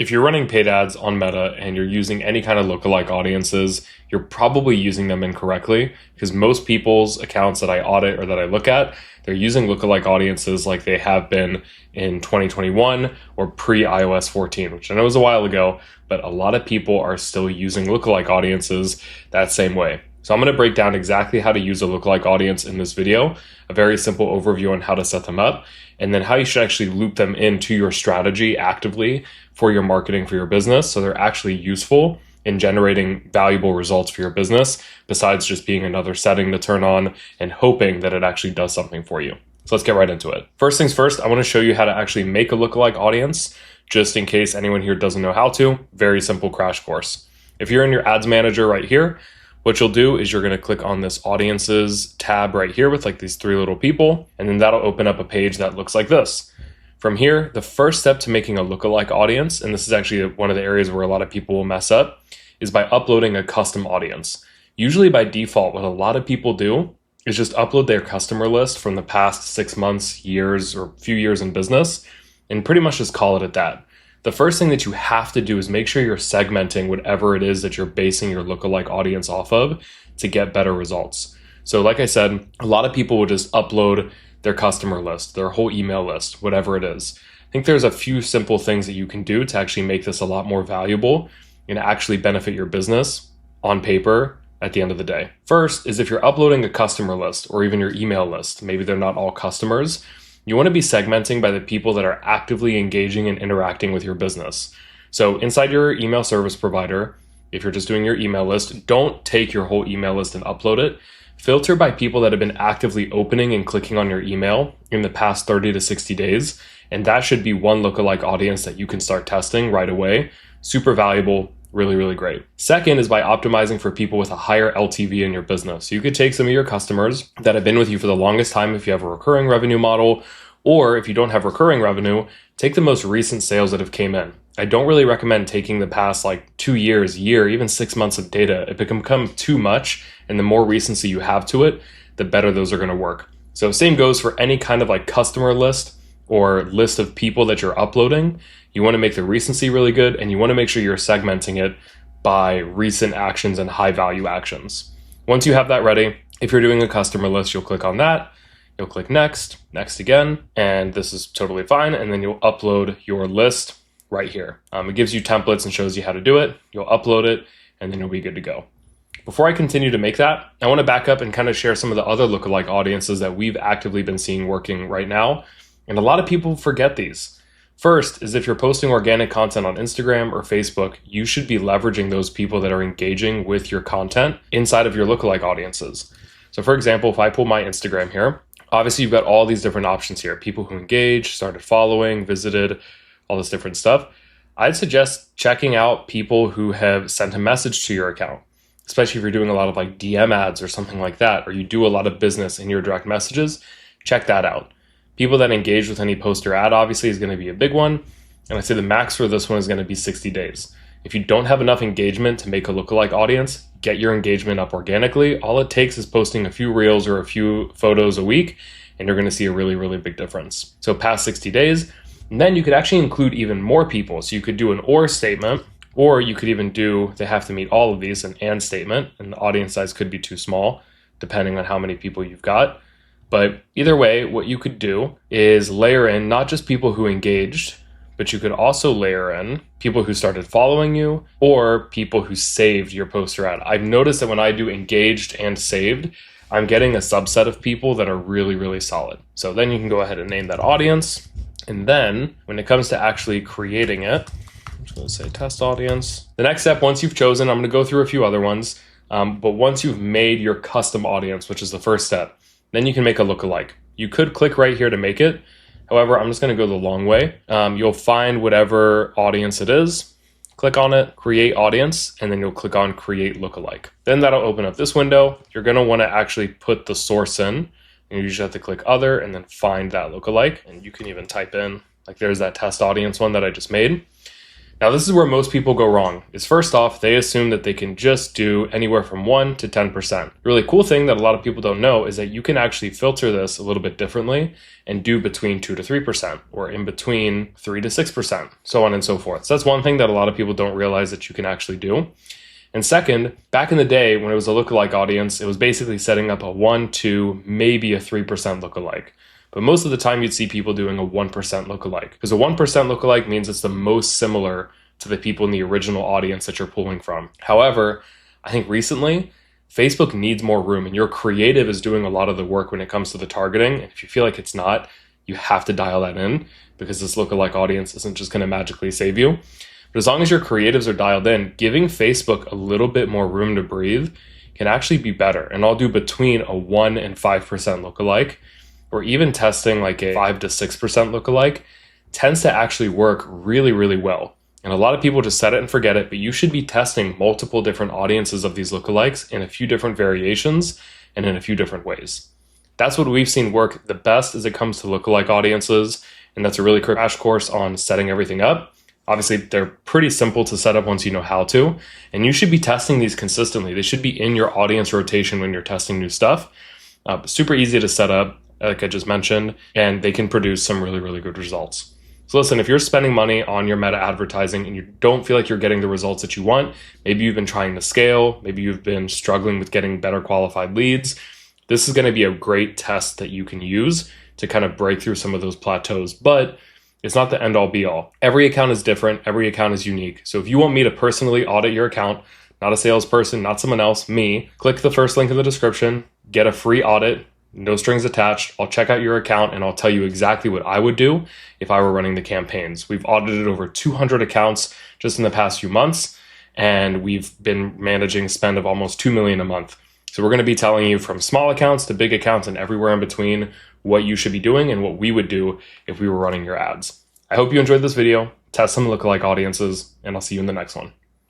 If you're running paid ads on Meta and you're using any kind of lookalike audiences, you're probably using them incorrectly, because most people's accounts that I audit or that I look at, they're using lookalike audiences like they have been in 2021 or pre-iOS 14, which I know was a while ago, but a lot of people are still using lookalike audiences that same way. So I'm going to break down exactly how to use a lookalike audience in this video, a very simple overview on how to set them up, and then how you should actually loop them into your strategy actively for your marketing for your business, so they're actually useful in generating valuable results for your business, besides just being another setting to turn on and hoping that it actually does something for you. So let's get right into it. First things first, I want to show you how to actually make a lookalike audience, just in case anyone here doesn't know how to. Very simple crash course. If you're in your ads manager right here, what you'll do is you're going to click on this audiences tab right here with like these three little people, and then that'll open up a page that looks like this. From here, the first step to making a lookalike audience, and this is actually one of the areas where a lot of people will mess up, is by uploading a custom audience. Usually by default, what a lot of people do is just upload their customer list from the past 6 months, years, or few years in business, and pretty much just call it at that. The first thing that you have to do is make sure you're segmenting whatever it is that you're basing your lookalike audience off of to get better results. So like I said, a lot of people will just upload their customer list, their whole email list, whatever it is. I think there's a few simple things that you can do to actually make this a lot more valuable and actually benefit your business on paper at the end of the day. First is if you're uploading a customer list or even your email list, maybe they're not all customers, you want to be segmenting by the people that are actively engaging and interacting with your business. So inside your email service provider, if you're just doing your email list, don't take your whole email list and upload it. Filter by people that have been actively opening and clicking on your email in the past 30 to 60 days. And that should be one lookalike audience that you can start testing right away. Super valuable, really, really great. Second is by optimizing for people with a higher LTV in your business. So you could take some of your customers that have been with you for the longest time if you have a recurring revenue model, or if you don't have recurring revenue, take the most recent sales that have came in. I don't really recommend taking the past like 2 years, year, even 6 months of data. It can become too much, and the more recency you have to it, the better those are going to work. So same goes for any kind of like customer list or list of people that you're uploading. You want to make the recency really good, and you want to make sure you're segmenting it by recent actions and high value actions. Once you have that ready, if you're doing a customer list, you'll click on that. You'll click next, next again, and this is totally fine. And then you'll upload your list right here. It gives you templates and shows you how to do it. You'll upload it, and then you'll be good to go. Before I continue to make that, I want to back up and kind of share some of the other lookalike audiences that we've actively been seeing working right now. And a lot of people forget these. First is if you're posting organic content on Instagram or Facebook, you should be leveraging those people that are engaging with your content inside of your lookalike audiences. So for example, if I pull my Instagram here, obviously you've got all these different options here. People who engage, started following, visited, all this different stuff. I'd suggest checking out people who have sent a message to your account, especially if you're doing a lot of like DM ads or something like that, or you do a lot of business in your direct messages. Check that out. People that engage with any post or ad obviously is going to be a big one. And I say the max for this one is going to be 60 days. If you don't have enough engagement to make a lookalike audience, get your engagement up organically. All it takes is posting a few reels or a few photos a week, and you're going to see a really, really big difference. So past 60 days, and then you could actually include even more people. So you could do an or statement, or you could even do, they have to meet all of these, an and statement, and the audience size could be too small, depending on how many people you've got. But either way, what you could do is layer in not just people who engaged, but you could also layer in people who started following you or people who saved your post or ad. I've noticed that when I do engaged and saved, I'm getting a subset of people that are really, really solid. So then you can go ahead and name that audience. And then when it comes to actually creating it, I'm just going to say test audience. The next step, once you've chosen, I'm going to go through a few other ones. But once you've made your custom audience, which is the first step, then you can make a lookalike. You could click right here to make it. However, I'm just going to go the long way. You'll find whatever audience it is, click on it, create audience, and then you'll click on create lookalike. Then that'll open up this window. You're going to want to actually put the source in. And you just have to click other and then find that lookalike. And you can even type in, like there's that test audience one that I just made. Now, this is where most people go wrong. Is first off, they assume that they can just do anywhere from 1 to 10%. The really cool thing that a lot of people don't know is that you can actually filter this a little bit differently and do between 2 to 3% or in between 3 to 6%, so on and so forth. So that's one thing that a lot of people don't realize that you can actually do. And second, back in the day when it was a lookalike audience, it was basically setting up a 1, 2, maybe a 3% lookalike. But most of the time you'd see people doing a 1% lookalike, because a 1% lookalike means it's the most similar to the people in the original audience that you're pulling from. However, I think recently Facebook needs more room, and your creative is doing a lot of the work when it comes to the targeting. And if you feel like it's not, you have to dial that in, because this lookalike audience isn't just going to magically save you. But as long as your creatives are dialed in, giving Facebook a little bit more room to breathe can actually be better. And I'll do between a 1 and 5% lookalike, or even testing like a 5 to 6% lookalike tends to actually work really, really well. And a lot of people just set it and forget it, but you should be testing multiple different audiences of these lookalikes in a few different variations and in a few different ways. That's what we've seen work the best as it comes to lookalike audiences, and that's a really quick crash course on setting everything up. Obviously, they're pretty simple to set up once you know how to, and you should be testing these consistently. They should be in your audience rotation when you're testing new stuff. Super easy to set up, like I just mentioned, and they can produce some really, really good results. So listen, if you're spending money on your meta advertising and you don't feel like you're getting the results that you want, maybe you've been trying to scale, maybe you've been struggling with getting better qualified leads, this is going to be a great test that you can use to kind of break through some of those plateaus. But it's not the end all be all. Every account is different. Every account is unique. So if you want me to personally audit your account, not a salesperson, not someone else, me, click the first link in the description, get a free audit, no strings attached. I'll check out your account and I'll tell you exactly what I would do if I were running the campaigns. We've audited over 200 accounts just in the past few months, and we've been managing spend of almost $2 million a month. So we're going to be telling you from small accounts to big accounts and everywhere in between what you should be doing and what we would do if we were running your ads. I hope you enjoyed this video. Test some lookalike audiences, and I'll see you in the next one.